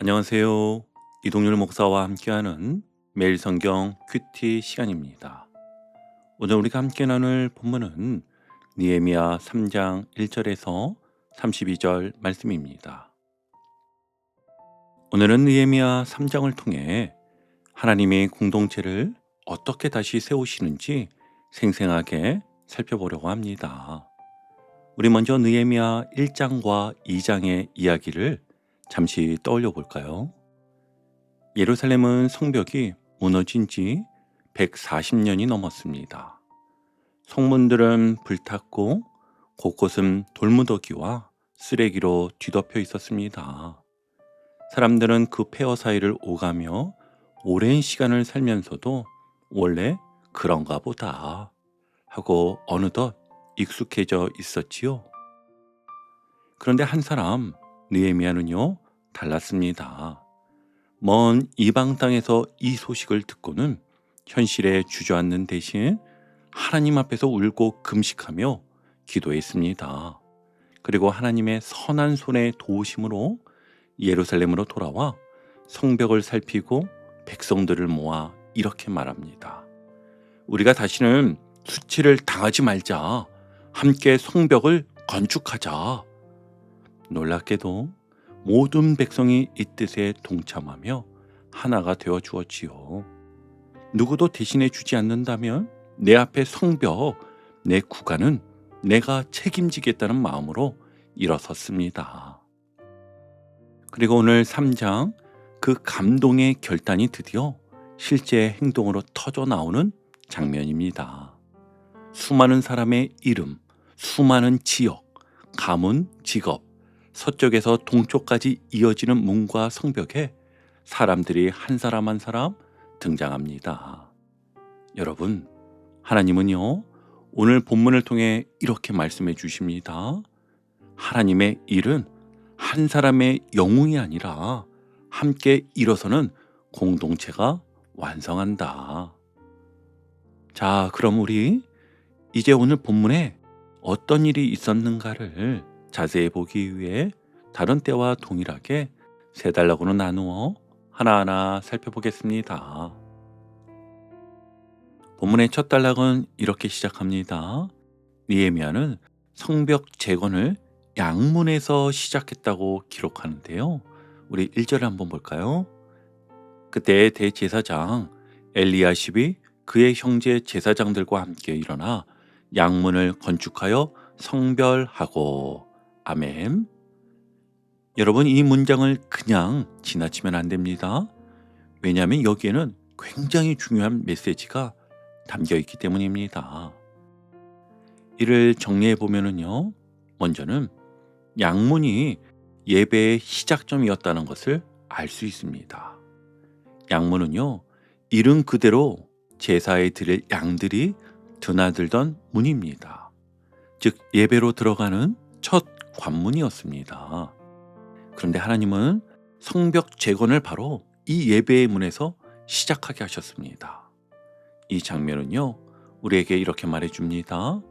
안녕하세요. 이동률 목사와 함께하는 매일 성경 큐티 시간입니다. 오늘 우리가 함께 나눌 본문은 느헤미야 3장 1절에서 32절 말씀입니다. 오늘은 느헤미야 3장을 통해 하나님의 공동체를 어떻게 다시 세우시는지 생생하게 살펴보려고 합니다. 우리 먼저 느헤미야 1장과 2장의 이야기를 잠시 떠올려 볼까요? 예루살렘은 성벽이 무너진 지 140년이 넘었습니다. 성문들은 불탔고 곳곳은 돌무더기와 쓰레기로 뒤덮여 있었습니다. 사람들은 그 폐허 사이를 오가며 오랜 시간을 살면서도 원래 그런가 보다 하고 어느덧 익숙해져 있었지요. 그런데 한 사람, 느헤미야는요, 달랐습니다. 먼 이방 땅에서 이 소식을 듣고는 현실에 주저앉는 대신 하나님 앞에서 울고 금식하며 기도했습니다. 그리고 하나님의 선한 손의 도우심으로 예루살렘으로 돌아와 성벽을 살피고 백성들을 모아 이렇게 말합니다. 우리가 다시는 수치를 당하지 말자. 함께 성벽을 건축하자. 놀랍게도 모든 백성이 이 뜻에 동참하며 하나가 되어 주었지요. 누구도 대신해 주지 않는다면 내 앞에 성벽, 내 구간은 내가 책임지겠다는 마음으로 일어섰습니다. 그리고 오늘 3장 그 감동의 결단이 드디어 실제 행동으로 터져 나오는 장면입니다. 수많은 사람의 이름, 수많은 지역, 가문, 직업, 서쪽에서 동쪽까지 이어지는 문과 성벽에 사람들이 한 사람 한 사람 등장합니다. 여러분, 하나님은요, 오늘 본문을 통해 이렇게 말씀해 주십니다. 하나님의 일은 한 사람의 영웅이 아니라 함께 일어서는 공동체가 완성한다. 자, 그럼 우리 이제 오늘 본문에 어떤 일이 있었는가를 자세히 보기 위해 다른 때와 동일하게 세 단락으로 나누어 하나하나 살펴보겠습니다. 본문의 첫 단락은 이렇게 시작합니다. 느헤미야는 성벽 재건을 양문에서 시작했다고 기록하는데요. 우리 1절을 한번 볼까요? 그때 대제사장 엘리야십이 그의 형제 제사장들과 함께 일어나 양문을 건축하여 성별하고. 아멘. 여러분, 이 문장을 그냥 지나치면 안 됩니다. 왜냐하면 여기에는 굉장히 중요한 메시지가 담겨 있기 때문입니다. 이를 정리해 보면은요, 먼저는 양문이 예배의 시작점이었다는 것을 알 수 있습니다. 양문은요, 이름 그대로 제사에 드릴 양들이 드나들던 문입니다. 즉 예배로 들어가는 첫 관문이었습니다. 그런데 하나님은 성벽 재건을 바로 이 예배의 문에서 시작하게 하셨습니다. 이 장면은요, 우리에게 이렇게 말해줍니다.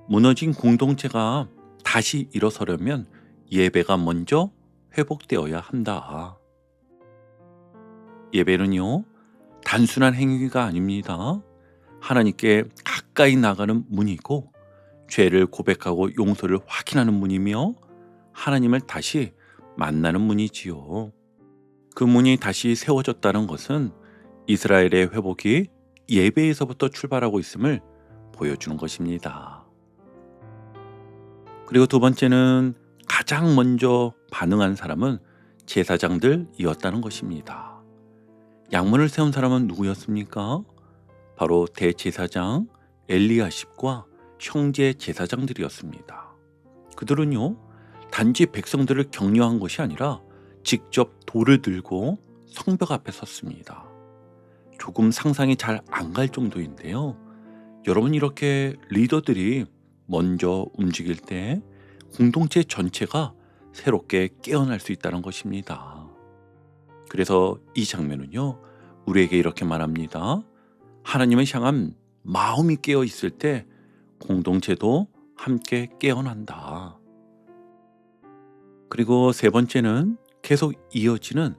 무너진 공동체가 다시 일어서려면 예배가 먼저 회복되어야 한다. 예배는요, 단순한 행위가 아닙니다. 하나님께 가까이 나가는 문이고, 죄를 고백하고 용서를 확인하는 문이며, 하나님을 다시 만나는 문이지요. 그 문이 다시 세워졌다는 것은 이스라엘의 회복이 예배에서부터 출발하고 있음을 보여주는 것입니다. 그리고 두 번째는 가장 먼저 반응한 사람은 제사장들이었다는 것입니다. 양문을 세운 사람은 누구였습니까? 바로 대제사장 엘리야십과 형제 제사장들이었습니다. 그들은요, 단지 백성들을 격려한 것이 아니라 직접 돌을 들고 성벽 앞에 섰습니다. 조금 상상이 잘 안 갈 정도인데요. 여러분, 이렇게 리더들이 먼저 움직일 때 공동체 전체가 새롭게 깨어날 수 있다는 것입니다. 그래서 이 장면은요, 우리에게 이렇게 말합니다. 하나님을 향한 마음이 깨어 있을 때 공동체도 함께 깨어난다. 그리고 세 번째는 계속 이어지는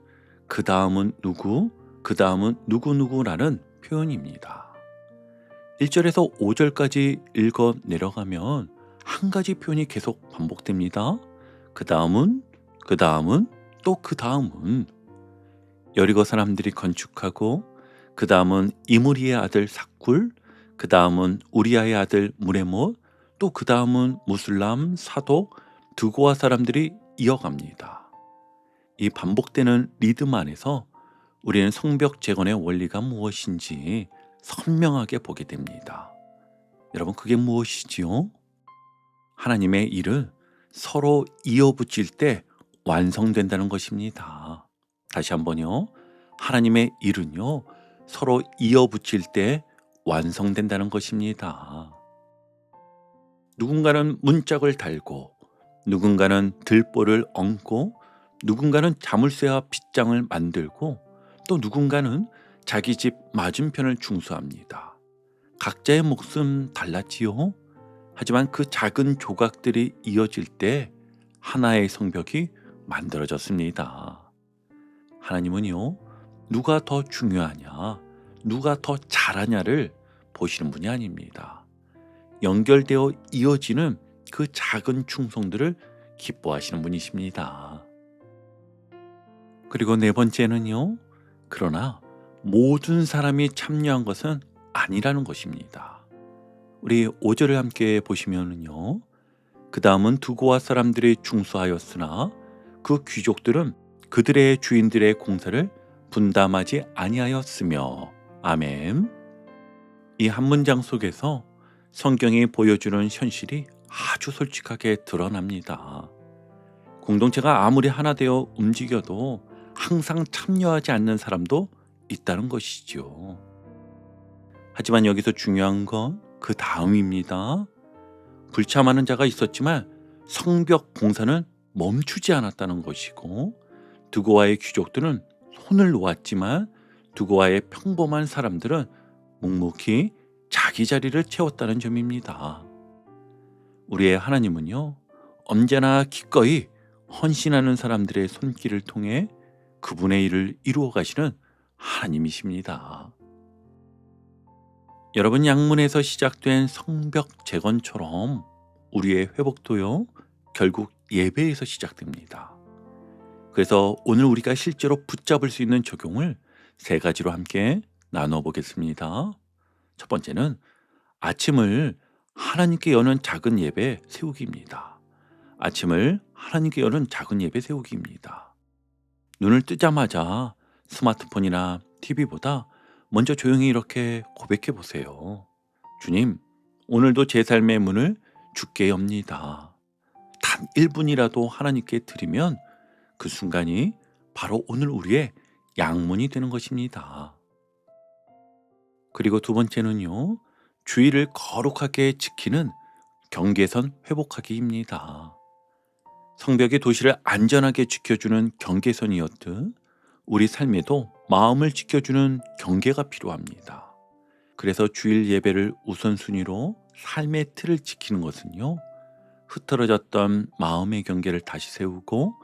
그 다음은 누구, 그 다음은 누구누구라는 표현입니다. 1절에서 5절까지 읽어 내려가면 한 가지 표현이 계속 반복됩니다. 그 다음은, 그 다음은, 또 그 다음은. 여리고 사람들이 건축하고, 그 다음은 이므리의 아들 삭굴, 그 다음은 우리아의 아들 무레못, 또 그 다음은 무술람, 사독, 드고아 사람들이 이어갑니다. 이 반복되는 리듬 안에서 우리는 성벽 재건의 원리가 무엇인지 선명하게 보게 됩니다. 여러분, 그게 무엇이지요? 하나님의 일을 서로 이어붙일 때 완성된다는 것입니다. 다시 한번요. 하나님의 일은요, 서로 이어붙일 때 완성된다는 것입니다. 누군가는 문짝을 달고, 누군가는 들보를 얹고, 누군가는 자물쇠와 빗장을 만들고, 또 누군가는 자기 집 맞은편을 중수합니다. 각자의 몫은 달랐지요. 하지만 그 작은 조각들이 이어질 때 하나의 성벽이 만들어졌습니다. 하나님은요, 누가 더 중요하냐, 누가 더 잘하냐를 보시는 분이 아닙니다. 연결되어 이어지는 그 작은 충성들을 기뻐하시는 분이십니다. 그리고 네 번째는요, 그러나 모든 사람이 참여한 것은 아니라는 것입니다. 우리 5절을 함께 보시면은요, 그 다음은 두고와 사람들이 중수하였으나 그 귀족들은 그들의 주인들의 공사를 분담하지 아니하였으며. 아멘. 이 한 문장 속에서 성경이 보여주는 현실이 아주 솔직하게 드러납니다. 공동체가 아무리 하나 되어 움직여도 항상 참여하지 않는 사람도 있다는 것이죠. 하지만 여기서 중요한 건 그 다음입니다. 불참하는 자가 있었지만 성벽 공사는 멈추지 않았다는 것이고, 두고와의 귀족들은 손을 놓았지만 두고와의 평범한 사람들은 묵묵히 자기 자리를 채웠다는 점입니다. 우리의 하나님은요, 언제나 기꺼이 헌신하는 사람들의 손길을 통해 그분의 일을 이루어 가시는 하나님이십니다. 여러분, 양문에서 시작된 성벽 재건처럼 우리의 회복도요, 결국 예배에서 시작됩니다. 그래서 오늘 우리가 실제로 붙잡을 수 있는 적용을 세 가지로 함께 나눠 보겠습니다. 첫 번째는 아침을 하나님께 여는 작은 예배 세우기입니다. 아침을 하나님께 여는 작은 예배 세우기입니다. 눈을 뜨자마자 스마트폰이나 TV보다 먼저 조용히 이렇게 고백해 보세요. 주님, 오늘도 제 삶의 문을 주께 엽니다. 단 1분이라도 하나님께 드리면 그 순간이 바로 오늘 우리의 양문이 되는 것입니다. 그리고 두 번째는요, 주의를 거룩하게 지키는 경계선 회복하기입니다. 성벽이 도시를 안전하게 지켜주는 경계선이었듯 우리 삶에도 마음을 지켜주는 경계가 필요합니다. 그래서 주일 예배를 우선순위로 삶의 틀을 지키는 것은요, 흐트러졌던 마음의 경계를 다시 세우고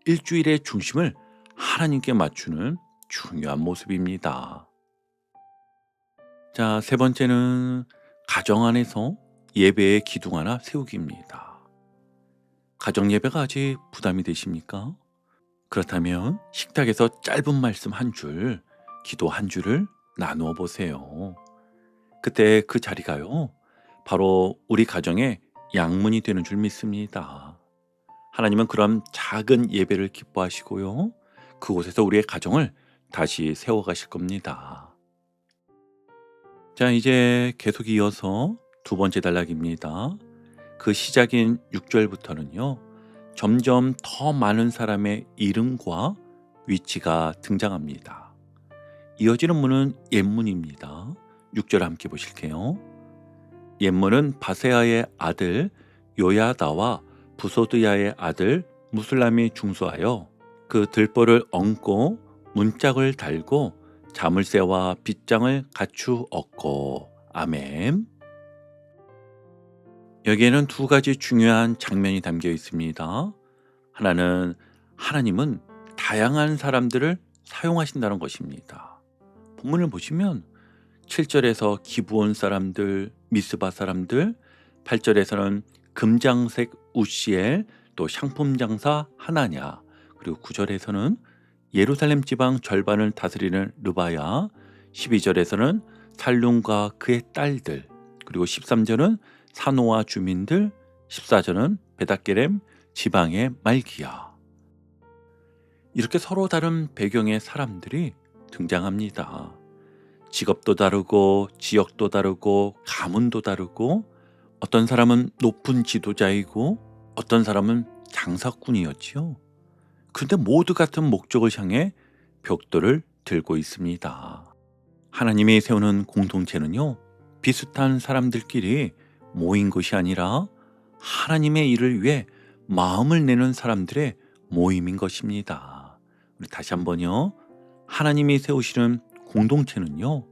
일주일의 중심을 하나님께 맞추는 중요한 모습입니다. 자, 세 번째는 가정 안에서 예배의 기둥 하나 세우기입니다. 가정 예배가 아직 부담이 되십니까? 그렇다면 식탁에서 짧은 말씀 한 줄, 기도 한 줄을 나누어 보세요. 그때 그 자리가요, 바로 우리 가정의 양문이 되는 줄 믿습니다. 하나님은 그런 작은 예배를 기뻐하시고요, 그곳에서 우리의 가정을 다시 세워가실 겁니다. 자, 이제 계속 이어서 두 번째 단락입니다. 그 시작인 6절부터는요, 점점 더 많은 사람의 이름과 위치가 등장합니다. 이어지는 문은 옛문입니다. 6절 함께 보실게요. 옛문은 바세아의 아들 요야다와 부소드야의 아들 무술람이 중수하여 그 들보를 얹고 문짝을 달고 자물쇠와 빗장을 갖추었고. 아멘. 여기에는 두 가지 중요한 장면이 담겨 있습니다. 하나는 하나님은 다양한 사람들을 사용하신다는 것입니다. 본문을 보시면 7절에서 기브온 사람들, 미스바 사람들, 8절에서는 금장색 우시엘, 또 향품 장사 하나냐, 그리고 9절에서는 예루살렘 지방 절반을 다스리는 르바야, 12절에서는 살룸과 그의 딸들, 그리고 13절은 사노아 주민들, 14절은 베다게렘 지방의 말기야. 이렇게 서로 다른 배경의 사람들이 등장합니다. 직업도 다르고 지역도 다르고 가문도 다르고, 어떤 사람은 높은 지도자이고 어떤 사람은 장사꾼이었지요. 그런데 모두 같은 목적을 향해 벽돌을 들고 있습니다. 하나님이 세우는 공동체는요, 비슷한 사람들끼리 모인 것이 아니라 하나님의 일을 위해 마음을 내는 사람들의 모임인 것입니다. 우리 다시 한번요. 하나님이 세우시는 공동체는요,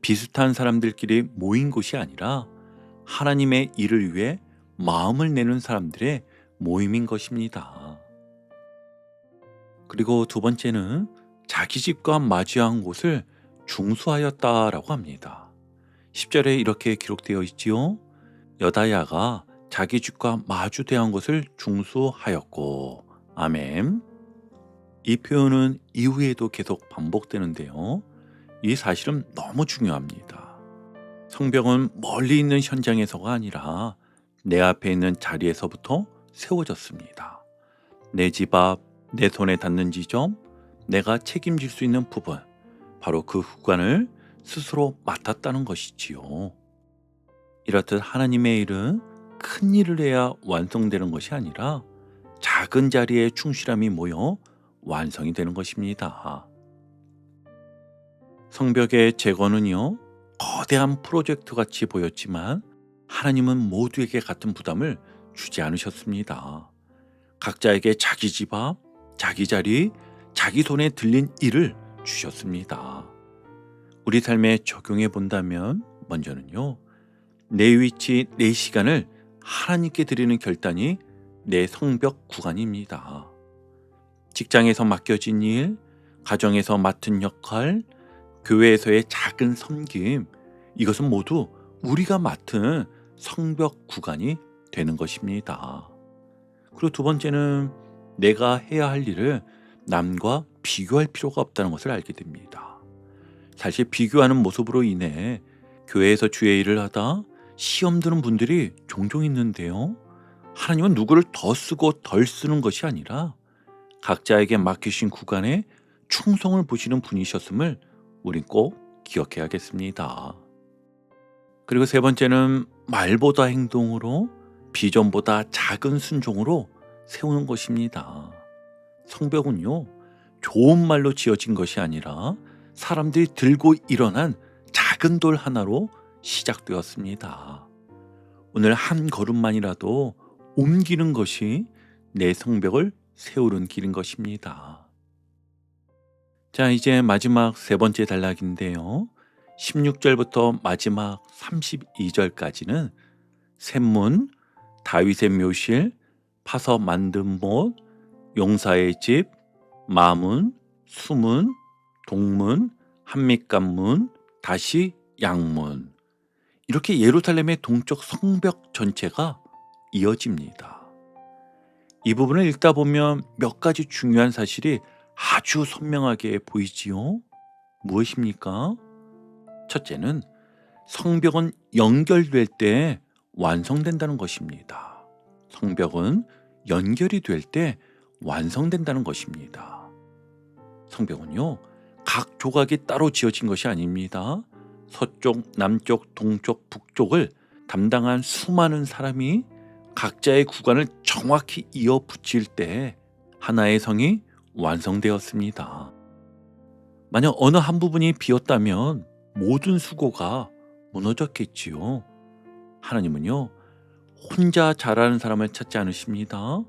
비슷한 사람들끼리 모인 곳이 아니라 하나님의 일을 위해 마음을 내는 사람들의 모임인 것입니다. 그리고 두 번째는 자기 집과 마주한 곳을 중수하였다라고 합니다. 10절에 이렇게 기록되어 있지요. 여다야가 자기 집과 마주대한 곳을 중수하였고. 아멘. 이 표현은 이후에도 계속 반복되는데요. 이 사실은 너무 중요합니다. 성벽은 멀리 있는 현장에서가 아니라 내 앞에 있는 자리에서부터 세워졌습니다. 내 집 앞, 내 손에 닿는 지점, 내가 책임질 수 있는 부분, 바로 그 구간을 스스로 맡았다는 것이지요. 이렇듯 하나님의 일은 큰 일을 해야 완성되는 것이 아니라 작은 자리에 충실함이 모여 완성이 되는 것입니다. 성벽의 재건은요, 거대한 프로젝트 같이 보였지만 하나님은 모두에게 같은 부담을 주지 않으셨습니다. 각자에게 자기 집 앞, 자기 자리, 자기 손에 들린 일을 주셨습니다. 우리 삶에 적용해 본다면 먼저는요, 내 위치, 내 시간을 하나님께 드리는 결단이 내 성벽 구간입니다. 직장에서 맡겨진 일, 가정에서 맡은 역할, 교회에서의 작은 섬김, 이것은 모두 우리가 맡은 성벽 구간이 되는 것입니다. 그리고 두 번째는 내가 해야 할 일을 남과 비교할 필요가 없다는 것을 알게 됩니다. 사실 비교하는 모습으로 인해 교회에서 주의 일을 하다 시험 드는 분들이 종종 있는데요. 하나님은 누구를 더 쓰고 덜 쓰는 것이 아니라 각자에게 맡기신 구간에 충성을 보시는 분이셨음을 우린 꼭 기억해야겠습니다. 그리고 세 번째는 말보다 행동으로, 비전보다 작은 순종으로 세우는 것입니다. 성벽은요, 좋은 말로 지어진 것이 아니라 사람들이 들고 일어난 작은 돌 하나로 시작되었습니다. 오늘 한 걸음만이라도 옮기는 것이 내 성벽을 세우는 길인 것입니다. 자, 이제 마지막 세 번째 단락인데요. 16절부터 마지막 32절까지는 샘문, 다윗의 묘실, 파서 만든 못, 용사의 집, 마문, 수문, 동문, 한밑간문, 다시 양문, 이렇게 예루살렘의 동쪽 성벽 전체가 이어집니다. 이 부분을 읽다 보면 몇 가지 중요한 사실이 아주 선명하게 보이지요. 무엇입니까? 첫째는 성벽은 연결될 때 완성된다는 것입니다. 성벽은 연결이 될 때 완성된다는 것입니다. 성벽은요, 각 조각이 따로 지어진 것이 아닙니다. 서쪽, 남쪽, 동쪽, 북쪽을 담당한 수많은 사람이 각자의 구간을 정확히 이어 붙일 때 하나의 성이 완성되었습니다. 만약 어느 한 부분이 비었다면 모든 수고가 무너졌겠지요. 하나님은요, 혼자 잘하는 사람을 찾지 않으십니다.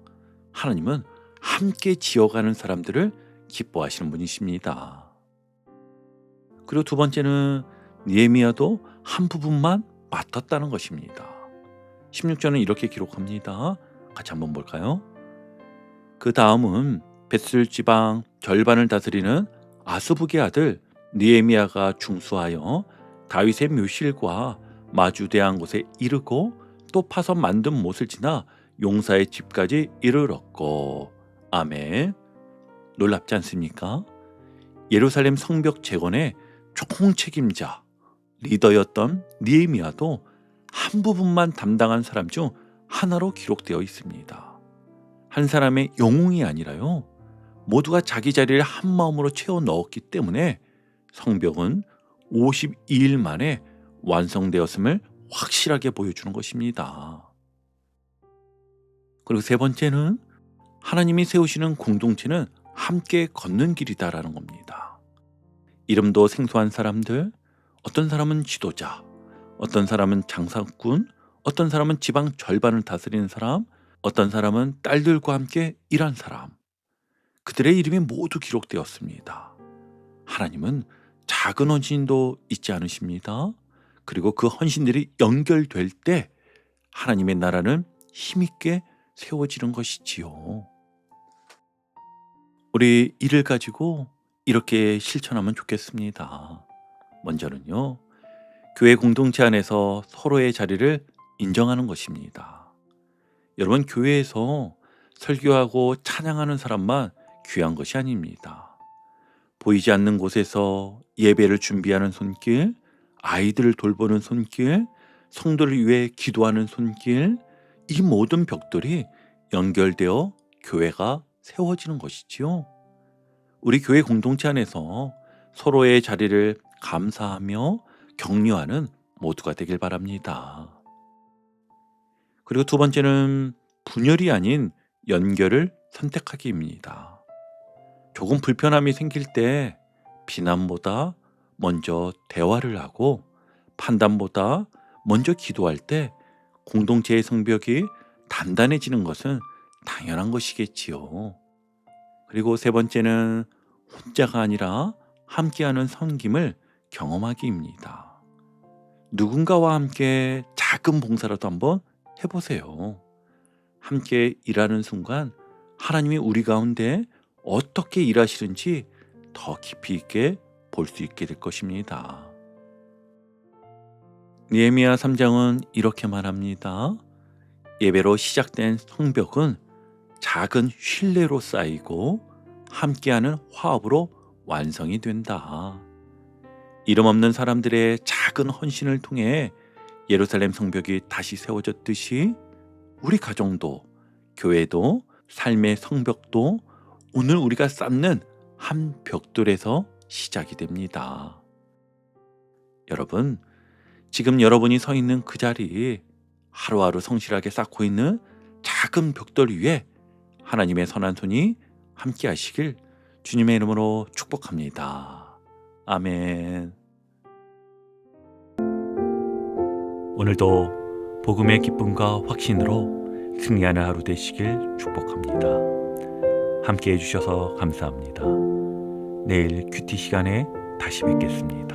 하나님은 함께 지어가는 사람들을 기뻐하시는 분이십니다. 그리고 두 번째는 느헤미야도 한 부분만 맡았다는 것입니다. 16절은 이렇게 기록합니다. 같이 한번 볼까요? 그 다음은 벳을 지방 절반을 다스리는 아스북의 아들 느헤미야가 중수하여 다윗의 묘실과 마주대한 곳에 이르고 또 파서 만든 못을 지나 용사의 집까지 이르렀고. 아멘. 놀랍지 않습니까? 예루살렘 성벽 재건의 총책임자 리더였던 느헤미야도 한 부분만 담당한 사람 중 하나로 기록되어 있습니다. 한 사람의 영웅이 아니라요, 모두가 자기 자리를 한 마음으로 채워 넣었기 때문에 성벽은 52일 만에 완성되었음을 확실하게 보여주는 것입니다. 그리고 세 번째는 하나님이 세우시는 공동체는 함께 걷는 길이다라는 겁니다. 이름도 생소한 사람들, 어떤 사람은 지도자, 어떤 사람은 장사꾼, 어떤 사람은 지방 절반을 다스리는 사람, 어떤 사람은 딸들과 함께 일한 사람, 그들의 이름이 모두 기록되었습니다. 하나님은 작은 헌신도 잊지 않으십니다. 그리고 그 헌신들이 연결될 때 하나님의 나라는 힘있게 세워지는 것이지요. 우리 이를 가지고 이렇게 실천하면 좋겠습니다. 먼저는요, 교회 공동체 안에서 서로의 자리를 인정하는 것입니다. 여러분, 교회에서 설교하고 찬양하는 사람만 귀한 것이 아닙니다. 보이지 않는 곳에서 예배를 준비하는 손길, 아이들을 돌보는 손길, 성도를 위해 기도하는 손길, 이 모든 벽돌이 연결되어 교회가 세워지는 것이지요. 우리 교회 공동체 안에서 서로의 자리를 감사하며 격려하는 모두가 되길 바랍니다. 그리고 두 번째는 분열이 아닌 연결을 선택하기입니다. 조금 불편함이 생길 때 비난보다 먼저 대화를 하고 판단보다 먼저 기도할 때 공동체의 성벽이 단단해지는 것은 당연한 것이겠지요. 그리고 세 번째는 혼자가 아니라 함께하는 섬김을 경험하기입니다. 누군가와 함께 작은 봉사라도 한번 해보세요. 함께 일하는 순간 하나님이 우리 가운데 어떻게 일하시는지 더 깊이 있게 볼 수 있게 될 것입니다. 느헤미야 3장은 이렇게 말합니다. 예배로 시작된 성벽은 작은 신뢰로 쌓이고 함께하는 화합으로 완성이 된다. 이름 없는 사람들의 작은 헌신을 통해 예루살렘 성벽이 다시 세워졌듯이 우리 가정도, 교회도, 삶의 성벽도 오늘 우리가 쌓는 한 벽돌에서 시작이 됩니다. 여러분, 지금 여러분이 서 있는 그 자리, 하루하루 성실하게 쌓고 있는 작은 벽돌 위에 하나님의 선한 손이 함께 하시길 주님의 이름으로 축복합니다. 아멘. 오늘도 복음의 기쁨과 확신으로 승리하는 하루 되시길 축복합니다. 함께 해주셔서 감사합니다. 내일 큐티 시간에 다시 뵙겠습니다.